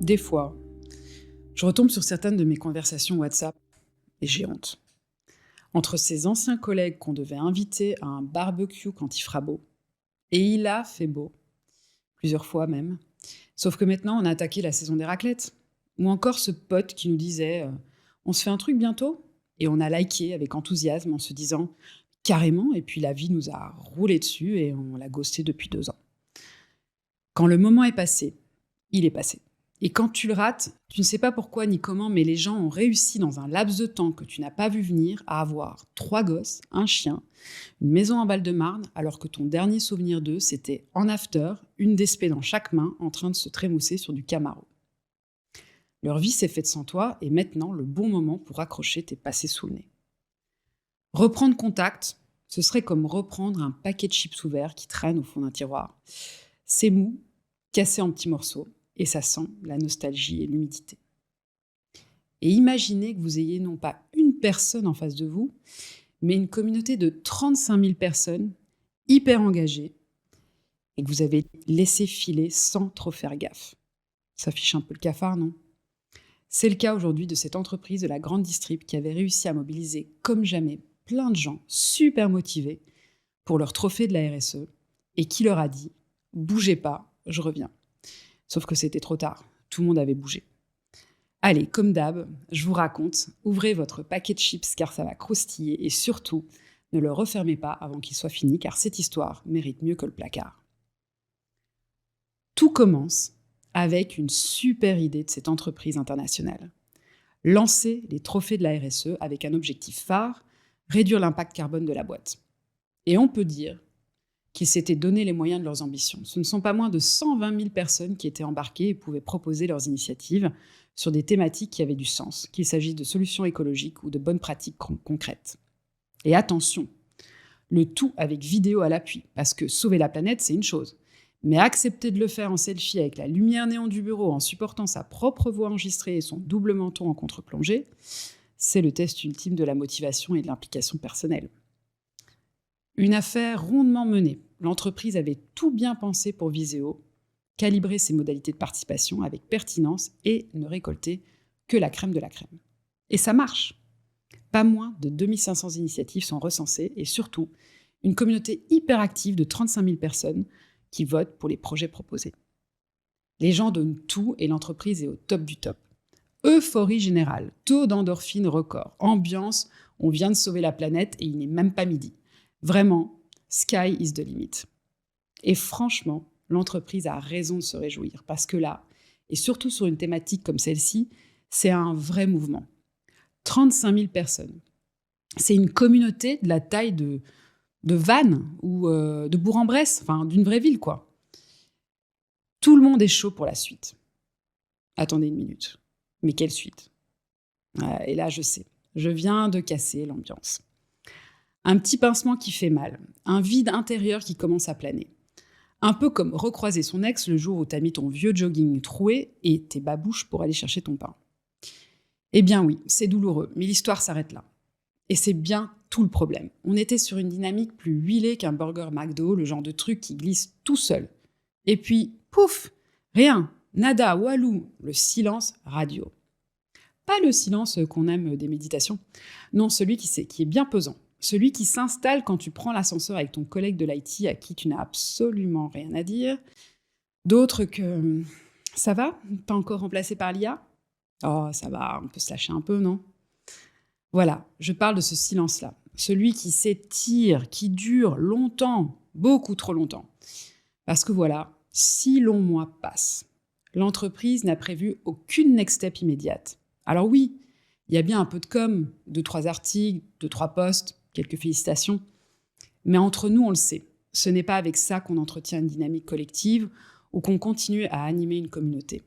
Des fois, je retombe sur certaines de mes conversations WhatsApp et j'ai honte. Entre ces anciens collègues qu'on devait inviter à un barbecue quand il fera beau, et il a fait beau, plusieurs fois même, sauf que maintenant on a attaqué la saison des raclettes. Ou encore ce pote qui nous disait on se fait un truc bientôt? Et on a liké avec enthousiasme en se disant carrément, et puis la vie nous a roulé dessus et on l'a ghosté depuis 2 ans. Quand le moment est passé, il est passé. Et quand tu le rates, tu ne sais pas pourquoi ni comment, mais les gens ont réussi dans un laps de temps que tu n'as pas vu venir à avoir 3 gosses, un chien, une maison en Val-de-Marne, alors que ton dernier souvenir d'eux, c'était en after, une DSP dans chaque main, en train de se trémousser sur du Camaro. Leur vie s'est faite sans toi, et maintenant, le bon moment pour accrocher tes passés sous le nez. Reprendre contact, ce serait comme reprendre un paquet de chips ouverts qui traîne au fond d'un tiroir. C'est mou, cassé en petits morceaux, et ça sent la nostalgie et l'humidité. Et imaginez que vous ayez non pas une personne en face de vous, mais une communauté de 35 000 personnes hyper engagées et que vous avez laissé filer sans trop faire gaffe. Ça fiche un peu le cafard, non? C'est le cas aujourd'hui de cette entreprise de la grande distrib qui avait réussi à mobiliser comme jamais plein de gens super motivés pour leur trophée de la RSE et qui leur a dit « Bougez pas, je reviens ». Sauf que c'était trop tard, tout le monde avait bougé. Allez, comme d'hab, je vous raconte, ouvrez votre paquet de chips car ça va croustiller et surtout, ne le refermez pas avant qu'il soit fini car cette histoire mérite mieux que le placard. Tout commence avec une super idée de cette entreprise internationale. Lancer les trophées de la RSE avec un objectif phare, réduire l'impact carbone de la boîte. Et on peut dire qu'ils s'étaient donné les moyens de leurs ambitions. Ce ne sont pas moins de 120 000 personnes qui étaient embarquées et pouvaient proposer leurs initiatives sur des thématiques qui avaient du sens, qu'il s'agisse de solutions écologiques ou de bonnes pratiques concrètes. Et attention, le tout avec vidéo à l'appui, parce que sauver la planète, c'est une chose. Mais accepter de le faire en selfie avec la lumière néon du bureau en supportant sa propre voix enregistrée et son double menton en contre-plongée, c'est le test ultime de la motivation et de l'implication personnelle. Une affaire rondement menée. L'entreprise avait tout bien pensé pour Viséo, calibrer ses modalités de participation avec pertinence et ne récolter que la crème de la crème. Et ça marche. Pas moins de 2500 initiatives sont recensées et surtout, une communauté hyper active de 35 000 personnes qui votent pour les projets proposés. Les gens donnent tout et l'entreprise est au top du top. Euphorie générale, taux d'endorphine record, ambiance, on vient de sauver la planète et il n'est même pas midi. Vraiment, sky is the limit. Et franchement, l'entreprise a raison de se réjouir parce que là, et surtout sur une thématique comme celle-ci, c'est un vrai mouvement. 35 000 personnes. C'est une communauté de la taille de Vannes ou de Bourg-en-Bresse, enfin d'une vraie ville quoi. Tout le monde est chaud pour la suite. Attendez une minute. Mais quelle suite? Et là, je sais, je viens de casser l'ambiance. Un petit pincement qui fait mal, un vide intérieur qui commence à planer. Un peu comme recroiser son ex le jour où t'as mis ton vieux jogging troué et tes babouches pour aller chercher ton pain. Eh bien oui, c'est douloureux, mais l'histoire s'arrête là. Et c'est bien tout le problème. On était sur une dynamique plus huilée qu'un burger McDo, le genre de truc qui glisse tout seul. Et puis, pouf, rien, nada, walou, le silence radio. Pas le silence qu'on aime des méditations, non, celui qui est bien pesant. Celui qui s'installe quand tu prends l'ascenseur avec ton collègue de l'IT à qui tu n'as absolument rien à dire. D'autres que « ça va? Pas encore remplacé par l'IA ?»« Oh, ça va, on peut se lâcher un peu, non ?» Voilà, je parle de ce silence-là. Celui qui s'étire, qui dure longtemps, beaucoup trop longtemps. Parce que voilà, 6 longs mois passent. L'entreprise n'a prévu aucune next step immédiate. Alors oui, il y a bien un peu de com, 2-3 articles, 2-3 posts, quelques félicitations. Mais entre nous, on le sait, ce n'est pas avec ça qu'on entretient une dynamique collective ou qu'on continue à animer une communauté.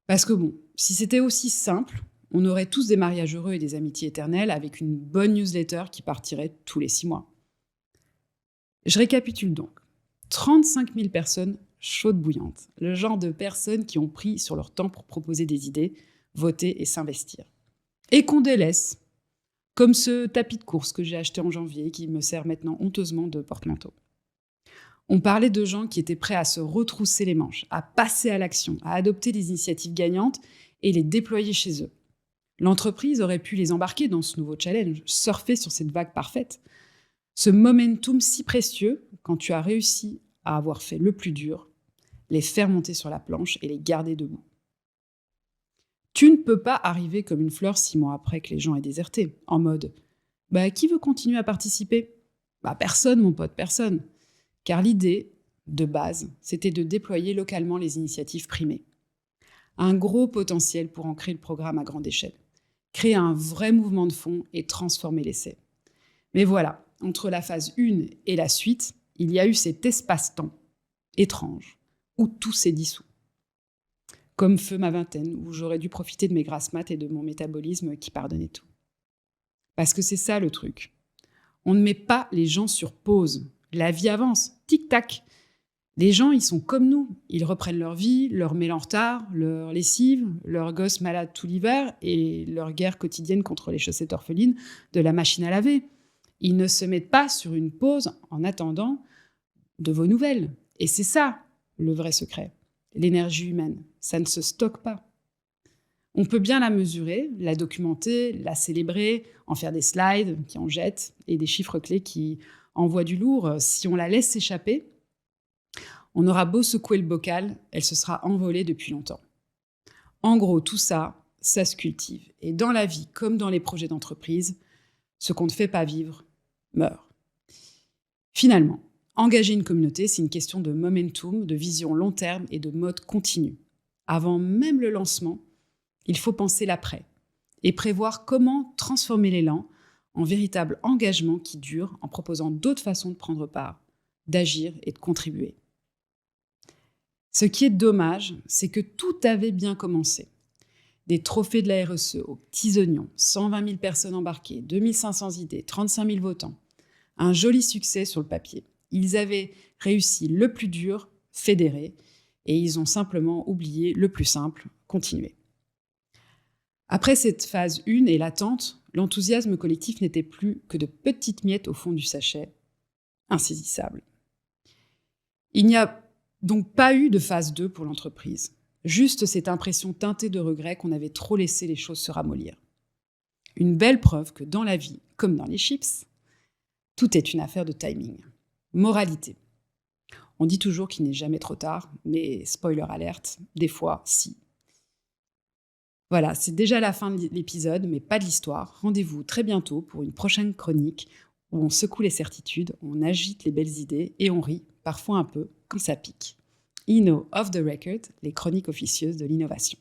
Parce que bon, si c'était aussi simple, on aurait tous des mariages heureux et des amitiés éternelles avec une bonne newsletter qui partirait tous les 6 mois. Je récapitule donc. 35 000 personnes chaudes bouillantes, le genre de personnes qui ont pris sur leur temps pour proposer des idées, voter et s'investir. Et qu'on délaisse, comme ce tapis de course que j'ai acheté en janvier qui me sert maintenant honteusement de porte-manteau. On parlait de gens qui étaient prêts à se retrousser les manches, à passer à l'action, à adopter des initiatives gagnantes et les déployer chez eux. L'entreprise aurait pu les embarquer dans ce nouveau challenge, surfer sur cette vague parfaite. Ce momentum si précieux, quand tu as réussi à avoir fait le plus dur, les faire monter sur la planche et les garder debout. Tu ne peux pas arriver comme une fleur 6 mois après que les gens aient déserté, en mode « qui veut continuer à participer ?» Personne, mon pote, personne. Car l'idée, de base, c'était de déployer localement les initiatives primées. Un gros potentiel pour ancrer le programme à grande échelle. Créer un vrai mouvement de fond et transformer l'essai. Mais voilà, entre la phase 1 et la suite, il y a eu cet espace-temps étrange où tout s'est dissous. Comme feu ma vingtaine, où j'aurais dû profiter de mes grasses mat et de mon métabolisme qui pardonnait tout. Parce que c'est ça le truc. On ne met pas les gens sur pause. La vie avance, tic-tac. Les gens, ils sont comme nous. Ils reprennent leur vie, leur mail en retard, leur lessive, leurs gosses malades tout l'hiver et leur guerre quotidienne contre les chaussettes orphelines de la machine à laver. Ils ne se mettent pas sur une pause en attendant de vos nouvelles. Et c'est ça, le vrai secret. L'énergie humaine, ça ne se stocke pas. On peut bien la mesurer, la documenter, la célébrer, en faire des slides qui en jettent et des chiffres clés qui envoient du lourd. Si on la laisse s'échapper, on aura beau secouer le bocal, elle se sera envolée depuis longtemps. En gros, tout ça, ça se cultive. Et dans la vie, comme dans les projets d'entreprise, ce qu'on ne fait pas vivre meurt. Finalement, engager une communauté, c'est une question de momentum, de vision long terme et de mode continu. Avant même le lancement, il faut penser l'après et prévoir comment transformer l'élan en véritable engagement qui dure en proposant d'autres façons de prendre part, d'agir et de contribuer. Ce qui est dommage, c'est que tout avait bien commencé. Des trophées de la RSE aux petits oignons, 120 000 personnes embarquées, 2500 idées, 35 000 votants. Un joli succès sur le papier. Ils avaient réussi le plus dur, fédérer, et ils ont simplement oublié le plus simple, continuer. Après cette phase 1 et l'attente, l'enthousiasme collectif n'était plus que de petites miettes au fond du sachet, insaisissables. Il n'y a donc pas eu de phase 2 pour l'entreprise. Juste cette impression teintée de regret qu'on avait trop laissé les choses se ramollir. Une belle preuve que dans la vie, comme dans les chips, tout est une affaire de timing. Moralité. On dit toujours qu'il n'est jamais trop tard, mais spoiler alerte, des fois, si. Voilà, c'est déjà la fin de l'épisode, mais pas de l'histoire. Rendez-vous très bientôt pour une prochaine chronique où on secoue les certitudes, on agite les belles idées et on rit, parfois un peu, quand ça pique. Inno Off the Record, les chroniques officieuses de l'innovation.